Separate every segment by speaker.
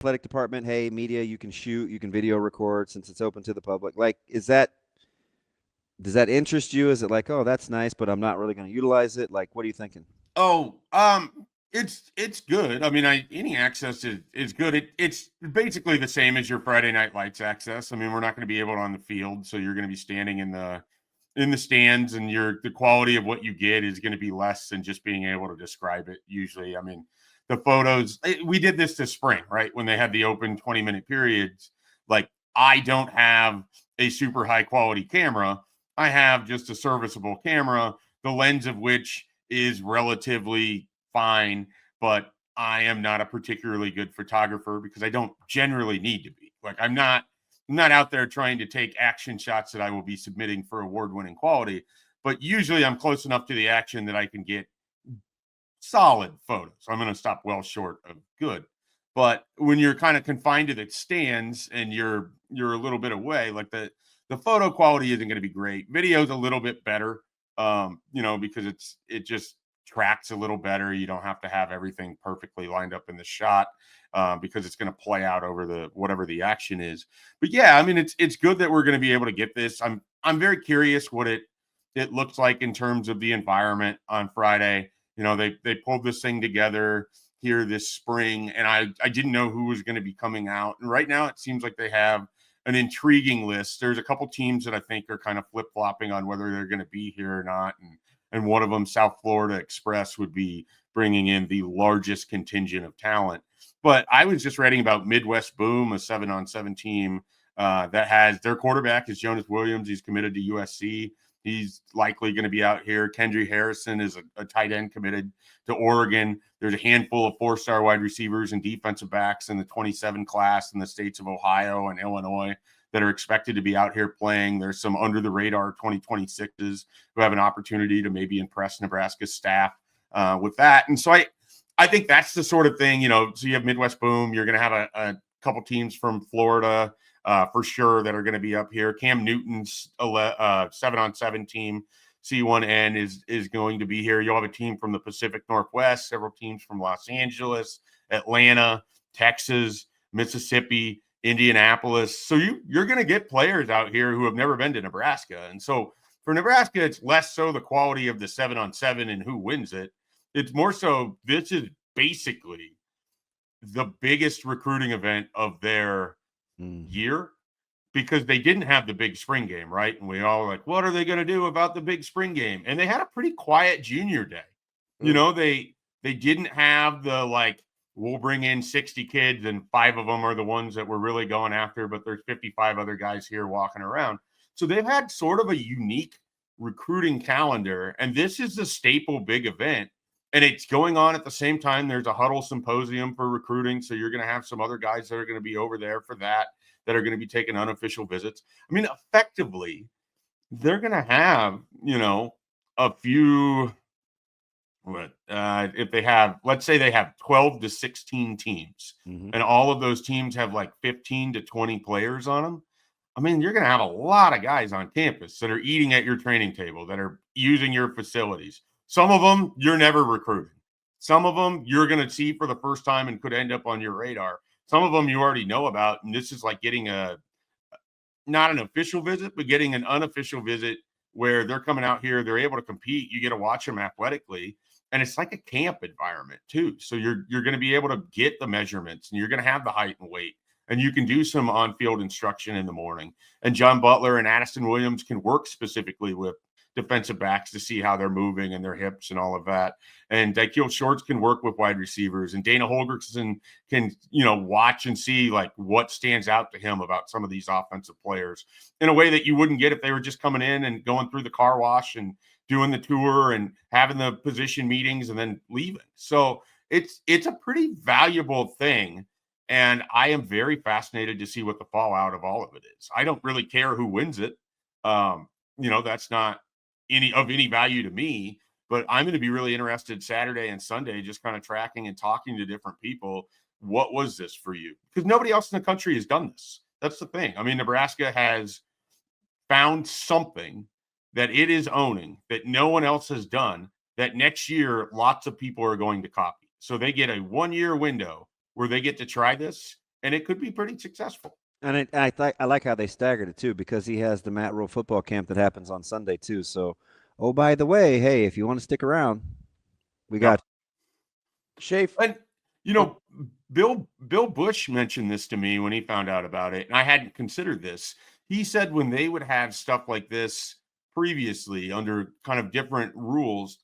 Speaker 1: athletic department, hey, media, you can shoot, you can video record since it's open to the public? Like, does that interest you? Is it like, oh, that's nice, but I'm not really going to utilize it? Like, what are you thinking?
Speaker 2: Oh, it's good. I mean, any access is good. It's basically the same as your Friday Night Lights access. I mean, we're not going to be able to on the field, so you're going to be standing in the stands, and the quality of what you get is going to be less than just being able to describe it. Usually, I mean, the photos. We did this this spring, right, when they had the open 20-minute periods. Like, I don't have a super high quality camera. I have just a serviceable camera, the lens of which is relatively fine, but I am not a particularly good photographer because I don't generally need to be. Like, I'm not out there trying to take action shots that I will be submitting for award-winning quality, but usually I'm close enough to the action that I can get solid photos. I'm going to stop well short of good. But when you're kind of confined to the stands and you're a little bit away, like the photo quality isn't going to be great. Video's a little bit better, because it just tracks a little better. You don't have to have everything perfectly lined up in the shot, because it's going to play out over the whatever the action is. But yeah, I mean, it's good that we're going to be able to get this. I'm very curious what it looks like in terms of the environment on Friday. They pulled this thing together here this spring, and I didn't know who was going to be coming out. And right now, it seems like they have an intriguing list. There's a couple teams that I think are kind of flip flopping on whether they're going to be here or not, and one of them, South Florida Express, would be bringing in the largest contingent of talent. But I was just reading about Midwest Boom, a 7-on-7 team that has their quarterback is Jonas Williams. He's committed to USC. He's likely going to be out here. Kendry Harrison is a tight end committed to Oregon. There's a handful of 4-star wide receivers and defensive backs in the 27 class in the states of Ohio and Illinois that are expected to be out here playing. There's some under the radar 2026s who have an opportunity to maybe impress Nebraska's staff with that. And so I think that's the sort of thing, so you have Midwest Boom. You're going to have a couple teams from Florida, for sure, that are going to be up here. Cam Newton's 7-on-7 team, C1N, is going to be here. You'll have a team from the Pacific Northwest, several teams from Los Angeles, Atlanta, Texas, Mississippi, Indianapolis. So you're going to get players out here who have never been to Nebraska. And so for Nebraska, it's less so the quality of the 7-on-7 and who wins it. It's more so this is basically the biggest recruiting event of their year, because they didn't have the big spring game, right? And we all were like, what are they going to do about the big spring game? And they had a pretty quiet junior day. They didn't have the, like, we'll bring in 60 kids and 5 of them are the ones that we're really going after, but there's 55 other guys here walking around. So they've had sort of a unique recruiting calendar, and this is a staple big event. And it's going on at the same time. There's a huddle symposium for recruiting. So you're going to have some other guys that are going to be over there for that are going to be taking unofficial visits. I mean, effectively, they're going to have, a few, if they have, let's say they have 12 to 16 teams, and all of those teams have like 15 to 20 players on them. I mean, you're going to have a lot of guys on campus that are eating at your training table, that are using your facilities. Some of them you're never recruiting. Some of them you're going to see for the first time and could end up on your radar. Some of them you already know about, and this is like getting not an official visit, but getting an unofficial visit where they're coming out here, they're able to compete. You get to watch them athletically, and it's like a camp environment too. So you're going to be able to get the measurements, and you're going to have the height and weight, and you can do some on-field instruction in the morning. And John Butler and Addison Williams can work specifically with defensive backs to see how they're moving and their hips and all of that. And Daikiel Shorts can work with wide receivers, and Dana Holgerson can, watch and see like what stands out to him about some of these offensive players in a way that you wouldn't get if they were just coming in and going through the car wash and doing the tour and having the position meetings and then leaving. So it's a pretty valuable thing. And I am very fascinated to see what the fallout of all of it is. I don't really care who wins it. That's not any value to me, but I'm going to be really interested Saturday and Sunday, just kind of tracking and talking to different people. What was this for you? Because nobody else in the country has done this. That's the thing. I mean, Nebraska has found something that it is owning that no one else has done, that next year lots of people are going to copy. So they get a 1-year window where they get to try this, and it could be pretty successful.
Speaker 1: And I like how they staggered it too, because he has the Matt Rule football camp that happens on Sunday too. So, oh, by the way, hey, if you want to stick around, we got
Speaker 2: Yep.
Speaker 3: Schaefer.
Speaker 2: And you know, Bill Bush mentioned this to me when he found out about it, and I hadn't considered this. He said when they would have stuff like this previously under kind of different rules,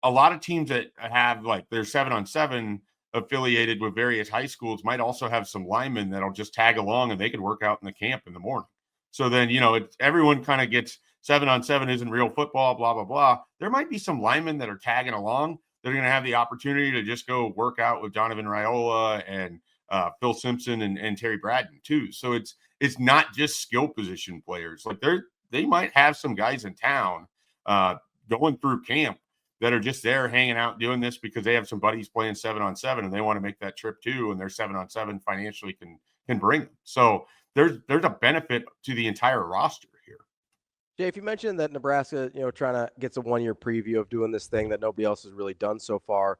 Speaker 2: a lot of teams that have like their 7-on-7 affiliated with various high schools might also have some linemen that'll just tag along and they could work out in the camp in the morning. So then, everyone kind of gets 7-on-7 isn't real football, blah, blah, blah. There might be some linemen that are tagging along. They're going to have the opportunity to just go work out with Donovan Raiola and Phil Simpson and Terry Bradden too. So it's not just skill position players. Like they might have some guys in town going through camp that are just there hanging out doing this because they have some buddies playing 7-on-7 and they want to make that trip too, and their 7-on-7 financially can bring them. So there's a benefit to the entire roster here.
Speaker 3: Jay, if you mentioned that Nebraska, trying to get some 1-year preview of doing this thing that nobody else has really done so far,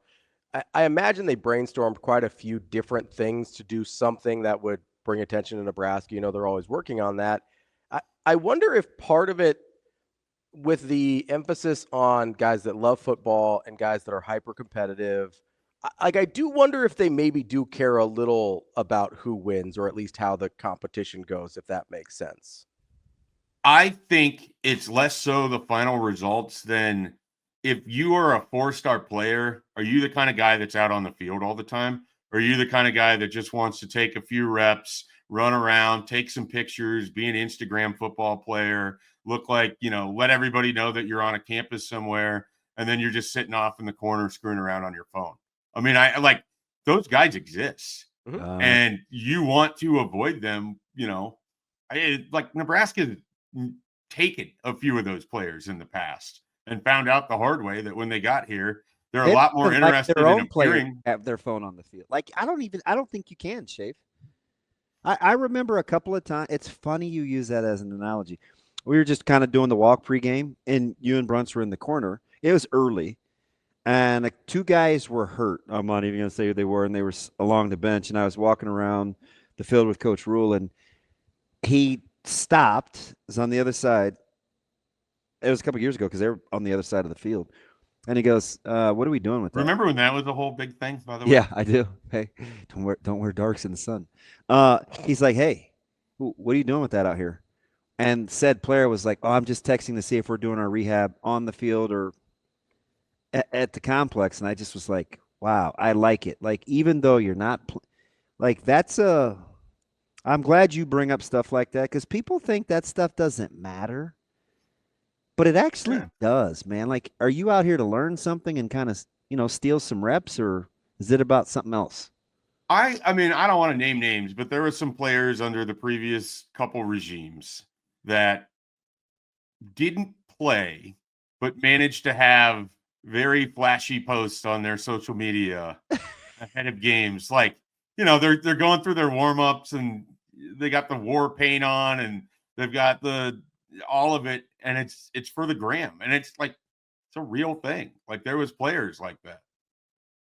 Speaker 3: I imagine they brainstormed quite a few different things to do something that would bring attention to Nebraska. They're always working on that. I wonder if part of it, with the emphasis on guys that love football and guys that are hyper competitive, I do wonder if they maybe do care a little about who wins, or at least how the competition goes, if that makes sense.
Speaker 2: I think it's less so the final results than if you are a 4-star player, are you the kind of guy that's out on the field all the time? Or are you the kind of guy that just wants to take a few reps, run around, take some pictures, be an Instagram football player, look like, let everybody know that you're on a campus somewhere, and then you're just sitting off in the corner screwing around on your phone? I mean, I like those guys exist, and you want to avoid them. Like Nebraska taken a few of those players in the past and found out the hard way that when they got here, they're a lot more interested in appearing.
Speaker 1: Have their phone on the field. Like I don't think you can, Schaefer. I remember a couple of times. It's funny you use that as an analogy. We were just kind of doing the walk pregame, and you and Brunts were in the corner. It was early, and 2 guys were hurt. I'm not even going to say who they were, and they were along the bench. And I was walking around the field with Coach Rhule, and he stopped. Was on the other side. It was a couple of years ago because they were on the other side of the field. And he goes, "What are we doing with that?"
Speaker 2: Remember when that was the whole big thing, by the way?
Speaker 1: Yeah, I do. Hey, don't wear darks in the sun. He's like, "Hey, what are you doing with that out here?" And said player was like, "Oh, I'm just texting to see if we're doing our rehab on the field or at the complex." And I just was like, "Wow, I like it." Like even though you're not like that's a. I'm glad you bring up stuff like that because people think that stuff doesn't matter. But it actually does, man. Like, are you out here to learn something and kind of, steal some reps, or is it about something else?
Speaker 2: I mean, I don't want to name names, but there were some players under the previous couple regimes that didn't play, but managed to have very flashy posts on their social media ahead of games. Like, they're going through their warm-ups and they got the war paint on and they've got all of it, and it's for the gram, and it's like it's a real thing. Like there was players like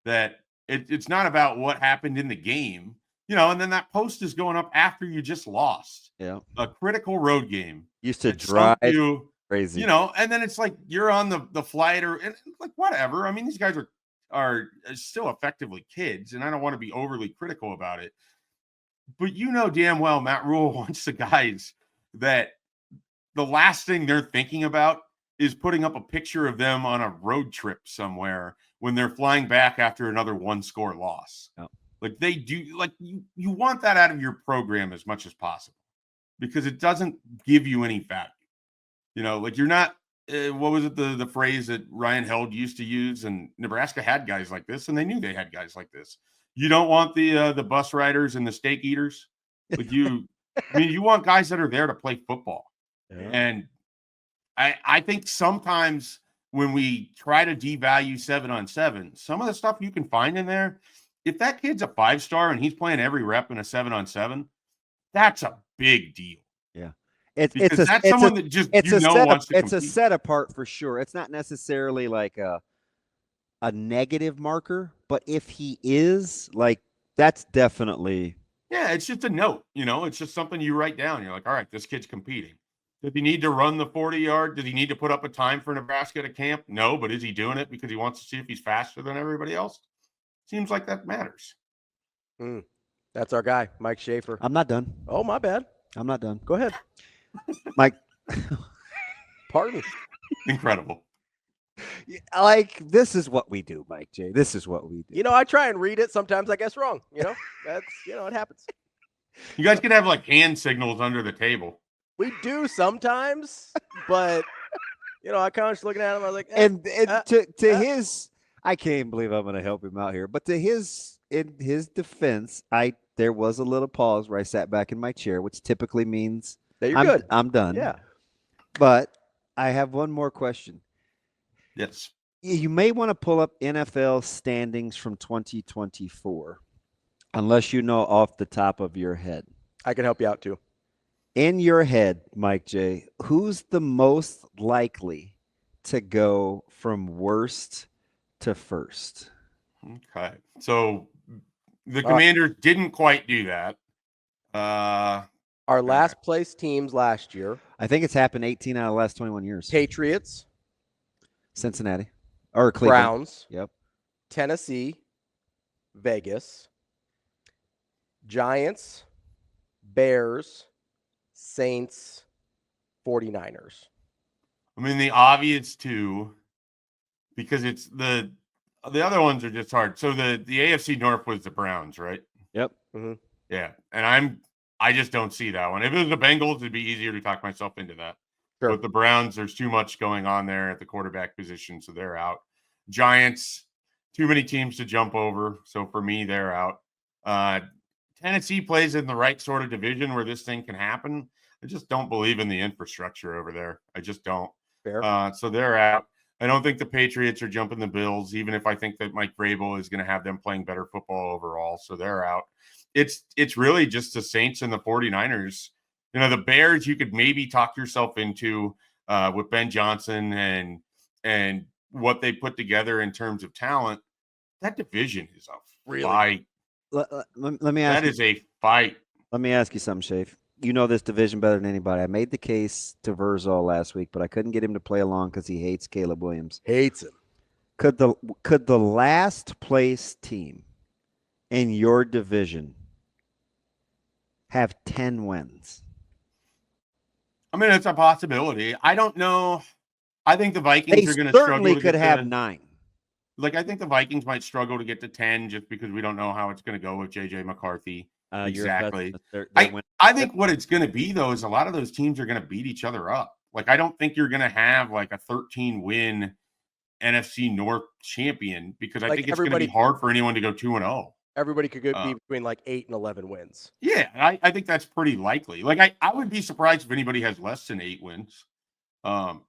Speaker 2: that it's not about what happened in the game, and then that post is going up after you just lost a critical road game.
Speaker 1: Used to drive you crazy,
Speaker 2: and then it's like you're on the flight and like whatever. I mean, these guys are still effectively kids, and I don't want to be overly critical about it, but damn well Matt Rhule wants the guys that the last thing they're thinking about is putting up a picture of them on a road trip somewhere when they're flying back after another 1-score loss.
Speaker 1: Oh.
Speaker 2: Like they do, like you want that out of your program as much as possible because it doesn't give you any value. Like you're not, what was it, the phrase that Ryan Held used to use, and Nebraska had guys like this and they knew they had guys like this. You don't want the bus riders and the steak eaters. Like you want guys that are there to play football. Yeah. And I think sometimes when we try to devalue 7-on-7, some of the stuff you can find in there, if that kid's a 5-star and he's playing every rep in a 7-on-7, that's a big deal.
Speaker 1: Yeah.
Speaker 2: It's a
Speaker 1: set apart for sure. It's not necessarily like a negative marker, but if he is, like, that's definitely
Speaker 2: Yeah, it's just a note, it's just something you write down. You're like, all right, this kid's competing. Does he need to run the 40-yard? Does he need to put up a time for Nebraska to camp? No, but is he doing it because he wants to see if he's faster than everybody else? Seems like that matters.
Speaker 3: That's our guy, Mike Schaefer.
Speaker 1: I'm not done.
Speaker 3: Oh, my bad.
Speaker 1: I'm not done.
Speaker 3: Go ahead.
Speaker 1: Mike.
Speaker 3: Pardon me.
Speaker 2: Incredible.
Speaker 1: Like, this is what we do, Mike J. This is what we do.
Speaker 3: I try and read it. Sometimes I guess wrong. That's, it happens.
Speaker 2: You guys can have like hand signals under the table.
Speaker 3: We do sometimes, but, I kind of just looking at him. I was like,
Speaker 1: to his, I can't believe I'm going to help him out here, but in his defense, there was a little pause where I sat back in my chair, which typically means
Speaker 3: that you're good.
Speaker 1: I'm done.
Speaker 3: Yeah.
Speaker 1: But I have one more question.
Speaker 2: Yes.
Speaker 1: You may want to pull up NFL standings from 2024, unless you know off the top of your head.
Speaker 3: I can help you out too.
Speaker 1: In your head, Mike J, who's the most likely to go from worst to first?
Speaker 2: Okay. So the Commanders didn't quite do that.
Speaker 3: Our last place teams last year.
Speaker 1: I think it's happened 18 out of the last 21 years.
Speaker 3: Patriots.
Speaker 1: Cincinnati. Or Cleveland.
Speaker 3: Browns.
Speaker 1: Yep.
Speaker 3: Tennessee. Vegas. Giants. Bears. Saints. 49ers.
Speaker 2: I mean, the obvious two, because it's the other ones are just hard. So the AFC North was the Browns, right?
Speaker 1: Yep.
Speaker 3: Mm-hmm.
Speaker 2: Yeah. And I just don't see that one. If it was the Bengals, it'd be easier to talk myself into that.
Speaker 3: Sure.
Speaker 2: But the Browns, there's too much going on there at the quarterback position, so they're out. Giants, too many teams to jump over. So for me, they're out. Tennessee plays in the right sort of division where this thing can happen. I just don't believe in the infrastructure over there. I just don't.
Speaker 3: Fair.
Speaker 2: So they're out. I don't think the Patriots are jumping the Bills, even if I think that Mike Vrabel is going to have them playing better football overall. So they're out. It's really just the Saints and the 49ers. The Bears, you could maybe talk yourself into with Ben Johnson and what they put together in terms of talent. That division is a fight.
Speaker 1: Let me ask
Speaker 2: that is a fight.
Speaker 1: Let me ask you something, Shafe. You know this division better than anybody. I made the case to Verzal last week, but I couldn't get him to play along because he hates Caleb Williams.
Speaker 3: Hates him.
Speaker 1: Could the last place team in your division have 10 wins?
Speaker 2: I mean, it's a possibility. I don't know. I think the Vikings are going to struggle.
Speaker 1: Certainly could have 9.
Speaker 2: Like, I think the Vikings might struggle to get to 10 just because we don't know how it's going to go with J.J. McCarthy. Exactly. I think what it's going to be, though, is a lot of those teams are going to beat each other up. Like, I don't think you're going to have, like, a 13-win NFC North champion because I think it's going to be hard for anyone to go 2-0.
Speaker 3: Everybody could be between, like, 8 and 11 wins.
Speaker 2: Yeah, I think that's pretty likely. Like, I would be surprised if anybody has less than 8 wins. So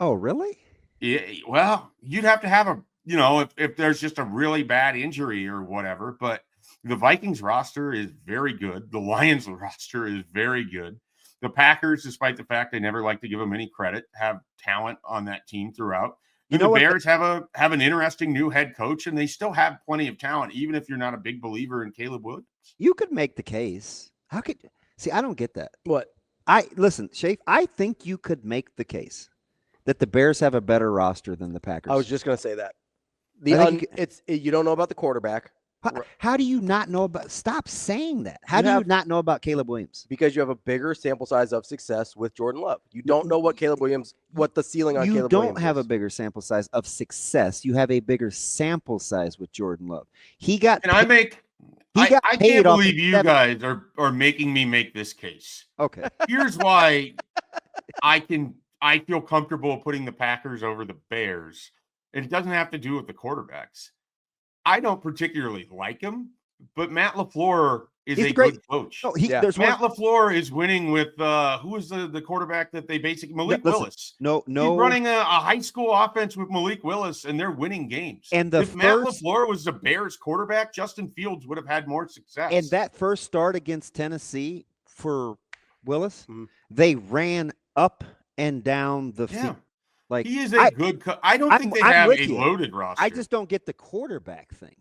Speaker 1: Oh, really?
Speaker 2: Yeah, well, you'd have to have if there's just a really bad injury or whatever, but the Vikings roster is very good. The Lions roster is very good. The Packers, despite the fact they never like to give them any credit, have talent on that team throughout. The Bears have an interesting new head coach, and they still have plenty of talent, even if you're not a big believer in Caleb Williams.
Speaker 1: You could make the case. I don't get that.
Speaker 3: What?
Speaker 1: Listen, Shafe, I think you could make the case that the Bears have a better roster than the Packers.
Speaker 3: I was just going to say that. You don't know about the quarterback.
Speaker 1: How do you not know about? Stop saying that. How do you not know about Caleb Williams?
Speaker 3: Because you have a bigger sample size of success with Jordan Love. You don't know what the ceiling on Caleb Williams is.
Speaker 1: You don't have a bigger sample size of success. You have a bigger sample size with Jordan Love.
Speaker 2: I can't believe you guys are making me make this case.
Speaker 1: Okay.
Speaker 2: Here's why I feel comfortable putting the Packers over the Bears. It doesn't have to do with the quarterbacks. I don't particularly like him, but Matt LaFleur is a good coach.
Speaker 1: No,
Speaker 2: Matt LaFleur is winning with who was the quarterback that they basically Malik Willis.
Speaker 1: No,
Speaker 2: he's running a high school offense with Malik Willis, and they're winning games.
Speaker 1: And
Speaker 2: if Matt LaFleur was the Bears quarterback, Justin Fields would have had more success.
Speaker 1: And that first start against Tennessee for Willis, they ran up and down the field. Like,
Speaker 2: he is a good I don't think they have a loaded roster.
Speaker 1: I just don't get the quarterback thing.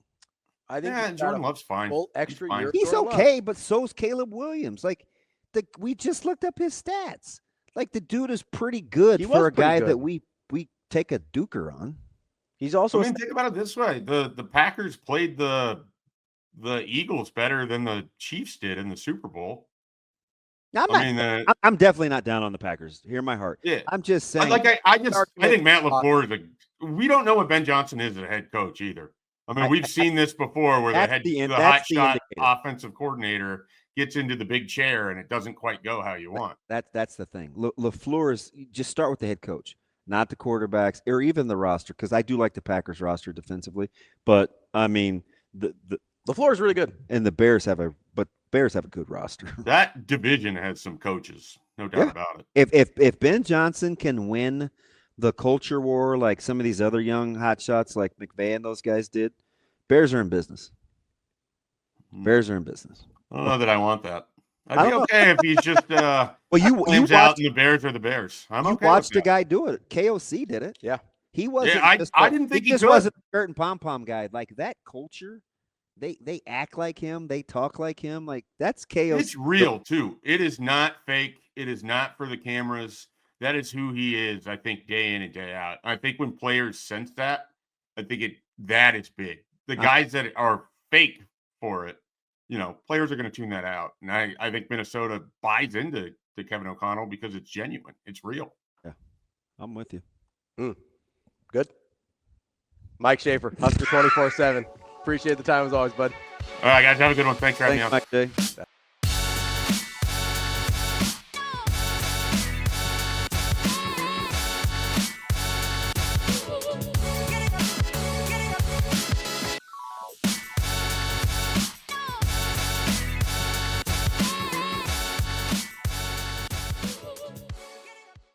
Speaker 3: I think
Speaker 2: Yeah, Jordan Love's fine.
Speaker 3: full extra
Speaker 2: fine.
Speaker 3: year. of
Speaker 1: He's
Speaker 3: Jordan Love.
Speaker 1: okay, but so's Caleb Williams. Like we just looked up his stats. Like the dude is pretty good
Speaker 3: He
Speaker 1: for
Speaker 3: was
Speaker 1: a
Speaker 3: pretty
Speaker 1: guy
Speaker 3: good.
Speaker 1: that we take a duker on.
Speaker 3: He's also
Speaker 2: I mean, think about it this way: the Packers played the Eagles better than the Chiefs did in the Super Bowl.
Speaker 1: Now, I'm definitely not down on the Packers. Hear my heart.
Speaker 2: Yeah,
Speaker 1: I'm just saying.
Speaker 2: I think Matt LaFleur is we don't know what Ben Johnson is as a head coach either. I mean, we've seen this before where the hotshot offensive coordinator gets into the big chair and it doesn't quite go how you want.
Speaker 1: That's the thing. LaFleur is just start with the head coach, not the quarterbacks or even the roster, because I do like the Packers roster defensively. But I mean, the
Speaker 3: LaFleur is really good,
Speaker 1: and the Bears have a good roster.
Speaker 2: That division has some coaches, no doubt about it.
Speaker 1: If Ben Johnson can win the culture war like some of these other young hotshots like McVay and those guys did, Bears are in business. Bears are in business.
Speaker 2: I don't know that I want that. I'd be okay if he's just
Speaker 1: well, you
Speaker 2: out and the Bears are the Bears. I'm okay.
Speaker 1: You watched a guy do it. KOC did it.
Speaker 3: Yeah.
Speaker 1: He wasn't.
Speaker 2: Yeah, I didn't think
Speaker 1: he just wasn't a shirt and pom pom guy. Like that culture, they act like him. They talk like him. Like that's KOC.
Speaker 2: It's real too. It is not fake. It is not for the cameras. That is who he is. I think day in and day out. I think when players sense that, I think that is big. The guys that are fake for it, players are going to tune that out. And I think Minnesota buys into Kevin O'Connell because it's genuine. It's real.
Speaker 1: Yeah, I'm with you.
Speaker 3: Good. Mike Schaefer, Husker247. Appreciate the time as always, bud.
Speaker 2: All right, guys. Have a good one. Thanks for having me on.
Speaker 1: Mike Day.